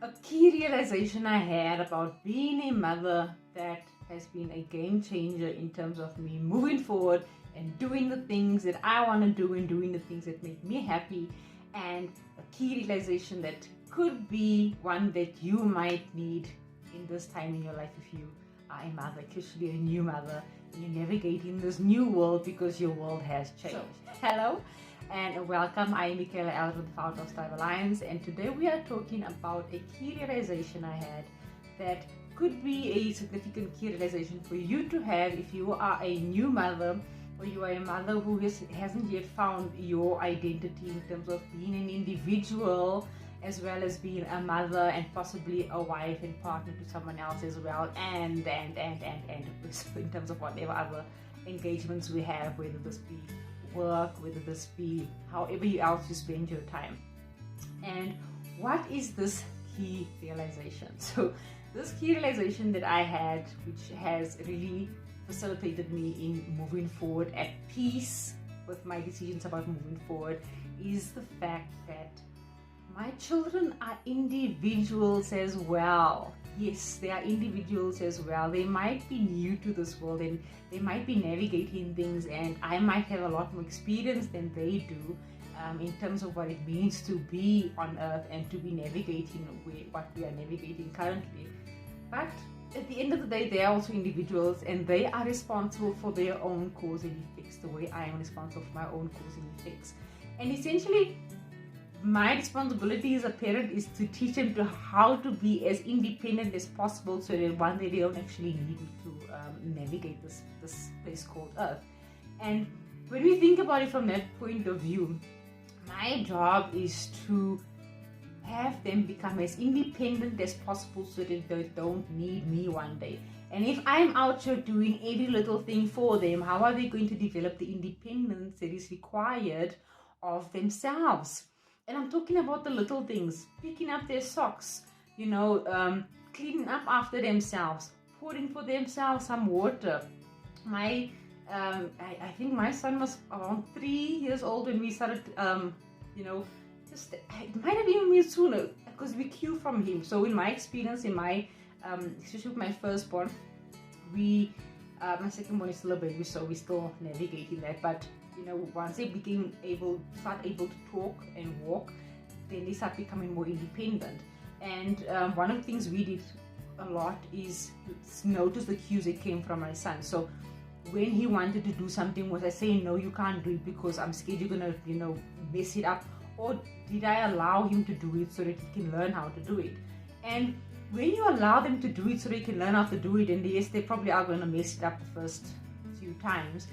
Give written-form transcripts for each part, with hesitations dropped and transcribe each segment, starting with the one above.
A key realization I had about being a mother that has been a game changer in terms of me moving forward and doing the things that I want to do and doing the things that make me happy, and a key realization that could be one that you might need in this time in your life if you are a mother, especially a new mother, and you're navigating this new world because your world has changed. Hello and welcome. I am Michaela Elwood, founder of Strive Alliance, and today we are talking about a key realization I had that could be a significant key realization for you to have if you are a new mother, or you are a mother who hasn't yet found your identity in terms of being an individual as well as being a mother and possibly a wife and partner to someone else as well, and in terms of whatever other engagements we have, whether this be work, whether this be however else you spend your time. And what is this key realization? So this key realization that I had, which has really facilitated me in moving forward at peace with my decisions about moving forward, is the fact that my children are individuals as well. Yes, they are individuals as well. They might be new to this world and they might be navigating things, and I might have a lot more experience than they do in terms of what it means to be on earth and to be navigating what we are navigating currently. But at the end of the day, they are also individuals and they are responsible for their own cause and effects, the way I am responsible for my own cause and effects. And essentially, my responsibility as a parent is to teach them to how to be as independent as possible, so that one day they don't actually need to navigate this place called Earth. And when we think about it from that point of view, my job is to have them become as independent as possible so that they don't need me one day. And if I'm out here doing every little thing for them, how are they going to develop the independence that is required of themselves? And I'm talking about the little things: picking up their socks, cleaning up after themselves, pouring for themselves some water. I think my son was around 3 years old when we started, it might have even been sooner because we cue from him. So in my experience, especially with my firstborn, my secondborn is still a baby, so we're still navigating that. But once they start able to talk and walk, then they start becoming more independent. And one of the things we did a lot is notice the cues that came from my son. So when he wanted to do something, was I saying, no, you can't do it because I'm scared you're gonna mess it up, or did I allow him to do it so that he can learn how to do it? And when you allow them to do it so they can learn how to do it, and yes, they probably are going to mess it up the first few times,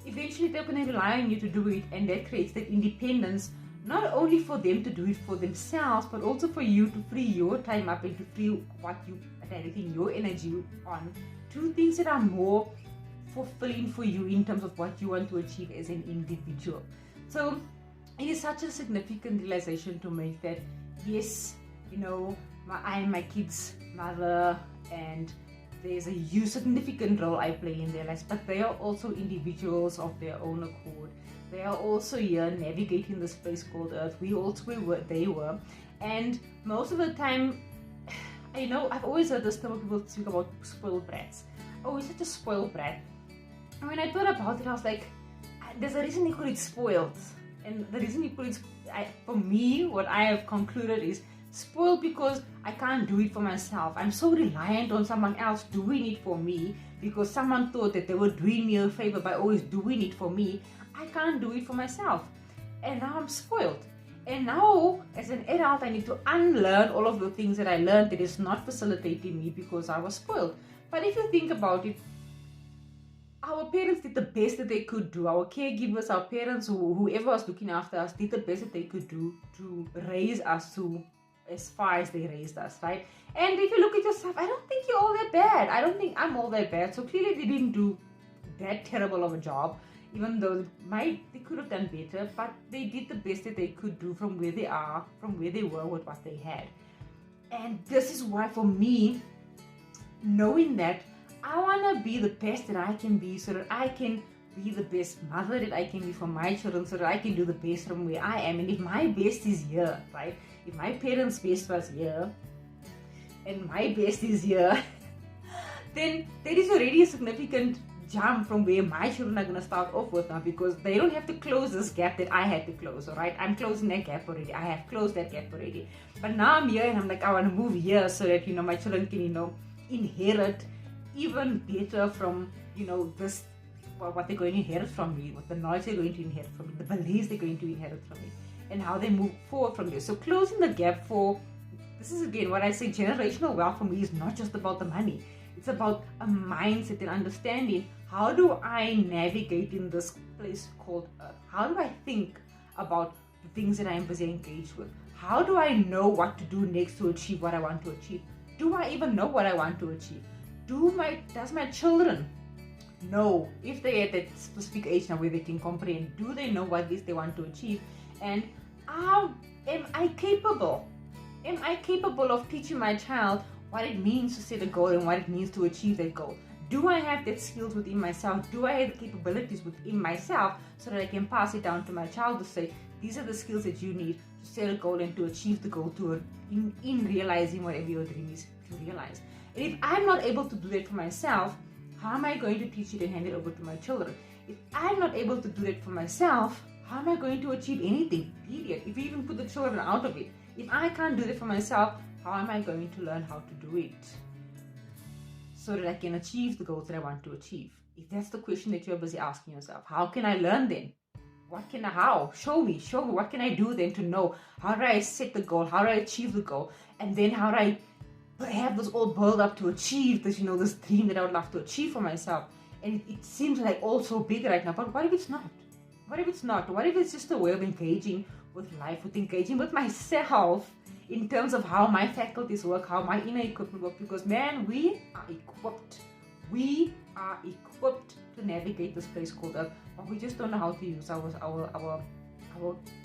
eventually they're going to rely on you to do it, and that creates that independence, not only for them to do it for themselves, but also for you to free your time up and to free what you are directing your energy on to things that are more fulfilling for you in terms of what you want to achieve as an individual. So it is such a significant realization to make that, yes, I am my kids' mother, and there's a huge significant role I play in their lives, but they are also individuals of their own accord. They are also here navigating this place called Earth. We also were, they were, and most of the time, I've always heard this term when people speak about spoiled brats. Oh, he's such a spoiled brat. And when I thought about it, I was like, there's a reason they call it spoiled. And the reason you put it, for me, what I have concluded is spoiled because I can't do it for myself. I'm so reliant on someone else doing it for me because someone thought that they were doing me a favor by always doing it for me. I can't do it for myself. And now I'm spoiled. And now, as an adult, I need to unlearn all of the things that I learned that is not facilitating me because I was spoiled. But if you think about it, our parents did the best that they could do. Our caregivers, our parents, whoever was looking after us, did the best that they could do to raise us to as far as they raised us, right? And if you look at yourself, I don't think you're all that bad. I don't think I'm all that bad. So clearly they didn't do that terrible of a job, even though they could have done better, but they did the best that they could do from where they are, from where they were with what they had. And this is why, for me, knowing that, I want to be the best that I can be so that I can be the best mother that I can be for my children, so that I can do the best from where I am. And if my best is here, right? If my parents' best was here, and my best is here, then there is already a significant jump from where my children are going to start off with now, because they don't have to close this gap that I had to close. All right, I'm closing that gap already. I have closed that gap already, but now I'm here and I'm like, I want to move here so that my children can inherit even better from this, what they're going to inherit from me, what the knowledge they're going to inherit from me, the beliefs they're going to inherit from me, and how they move forward from there. So closing the gap this is again what I say, generational wealth for me is not just about the money. It's about a mindset and understanding. How do I navigate in this place called Earth? How do I think about the things that I am busy engaged with? How do I know what to do next to achieve what I want to achieve? Do I even know what I want to achieve? Does my children know, if they're at that specific age now where they can comprehend, do they know what it is they want to achieve? And am I capable? Am I capable of teaching my child what it means to set a goal and what it means to achieve that goal? Do I have that skills within myself? Do I have the capabilities within myself so that I can pass it down to my child to say, these are the skills that you need to set a goal and to achieve the goal in realizing whatever your dream is to realize. And if I'm not able to do that for myself, how am I going to teach it and hand it over to my children? If I'm not able to do that for myself, how am I going to achieve anything? Period. If you even put the children out of it, if I can't do that for myself, how am I going to learn how to do it so that I can achieve the goals that I want to achieve? If that's the question that you're busy asking yourself, how can I learn then? How? Show me. What can I do then to know? How do I set the goal? How do I achieve the goal? And then how do I have this all build up to achieve this, this dream that I would love to achieve for myself? And it seems like all so big right now, but what if it's not? What if it's not? What if it's just a way of engaging with life, with engaging with myself in terms of how my faculties work, how my inner equipment works? Because man, we are equipped. We are equipped to navigate this place called Earth, but we just don't know how to use our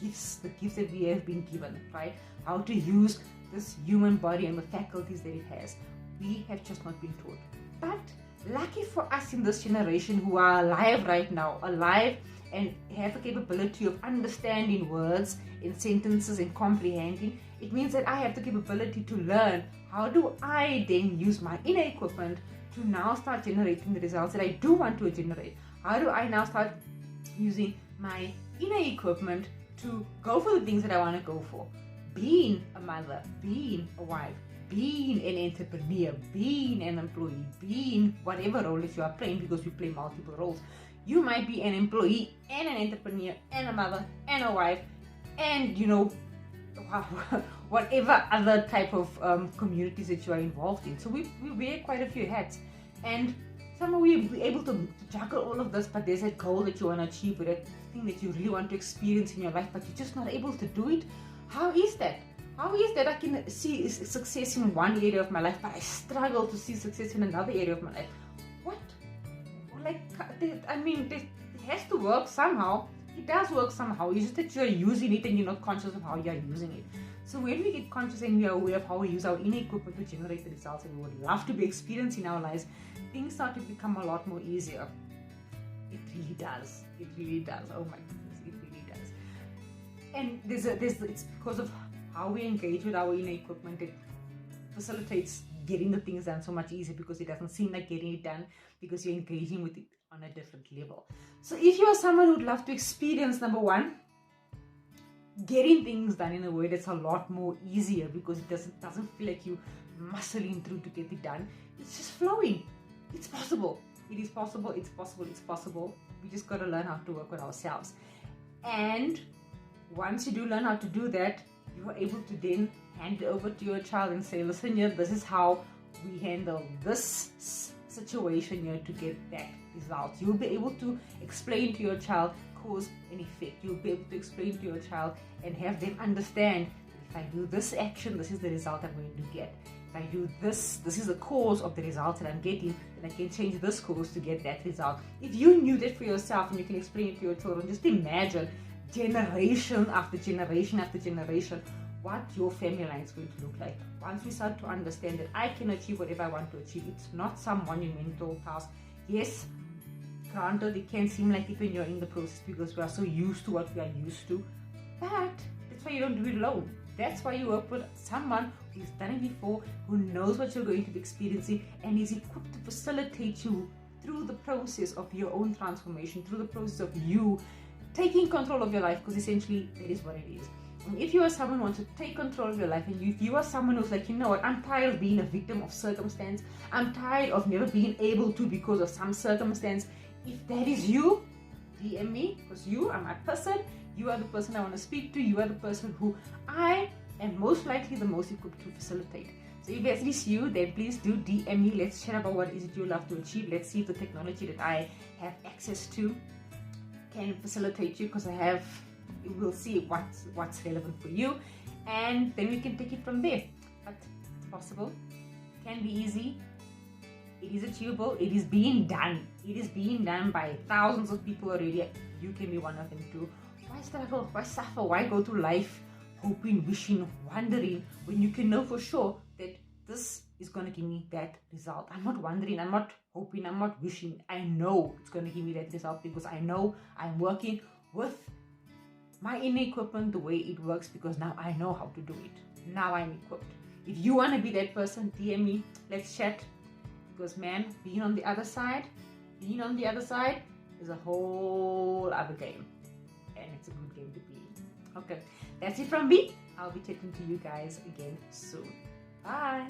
gifts, the gifts that we have been given, right? How to use this human body and the faculties that it has. We have just not been taught. But lucky for us in this generation who are alive right now, and have the capability of understanding words in sentences and comprehending, it means that I have the capability to learn how do I then use my inner equipment to now start generating the results that I do want to generate. How do I now start using my inner equipment to go for the things that I want to go for? Being a mother, being a wife, being an entrepreneur, being an employee, being whatever role that you are playing, because we play multiple roles. You might be an employee and an entrepreneur and a mother and a wife and whatever other type of communities that you are involved in. So we wear quite a few hats, and somehow we're able to juggle all of this, but there's a goal that you want to achieve, with that thing that you really want to experience in your life, but you're just not able to do it. How is that? How is that I can see success in one area of my life, but I struggle to see success in another area of my life? What? It has to work somehow. It does work somehow. It's just that you're using it and you're not conscious of how you're using it. So when we get conscious and we are aware of how we use our inner equipment to generate the results that we would love to be experiencing in our lives, things start to become a lot more easier. It really does. It really does. Oh my goodness, it really does. And it's because of how we engage with our inner equipment, it facilitates getting the things done so much easier, because it doesn't seem like getting it done, because you're engaging with it on a different level. So if you are someone who'd love to experience, number one, getting things done in a way that's a lot more easier, because it doesn't feel like you muscling through to get it done. It's just flowing. It's possible. It is possible. It's possible. It's possible. We just got to learn how to work with ourselves. And once you do learn how to do that, you are able to then hand it over to your child and say, listen here, this is how we handle this situation here to get that result. You'll be able to explain to your child cause and effect. You'll be able to explain to your child and have them understand that if I do this action, this is the result I'm going to get. If I do this is the cause of the result that I'm getting, then I can change this course to get that result. If you knew that for yourself and you can explain it to your children, just imagine generation after generation after generation what your family line is going to look like. Once we start to understand that I can achieve whatever I want to achieve, it's not some monumental task. Yes, granted, it can seem like it when you're in the process, because we are so used to what we are used to, but that's why you don't do it alone. That's why you work with someone who's done it before, who knows what you're going to be experiencing, and is equipped to facilitate you through the process of your own transformation, through the process of you taking control of your life, because essentially that is what it is. And if you are someone who wants to take control of your life, and if you are someone who's like, you know what, I'm tired of being a victim of circumstance, I'm tired of never being able to because of some circumstance, if that is you, DM me, because you are my person. You are the person I want to speak to. You are the person who I am most likely the most equipped to facilitate. So if that is you, then please do DM me. Let's chat about what is it you love to achieve. Let's see if the technology that I have access to can facilitate you, because we'll see what's relevant for you, and then we can take it from there. But it's possible, it can be easy, it is achievable, it is being done. It is being done by thousands of people already. You can be one of them too. Why struggle? Why suffer? Why go through life hoping, wishing, wondering, when you can know for sure that this is going to give me that result? I'm not wondering, I'm not hoping, I'm not wishing. I know it's going to give me that result, because I know I'm working with my inner equipment the way it works, because now I know how to do it. Now I'm equipped. If you want to be that person, DM me, let's chat, because man, being on the other side is a whole other game, and it's a good game to be in. Okay, that's it from me. I'll be chatting to you guys again soon. Bye.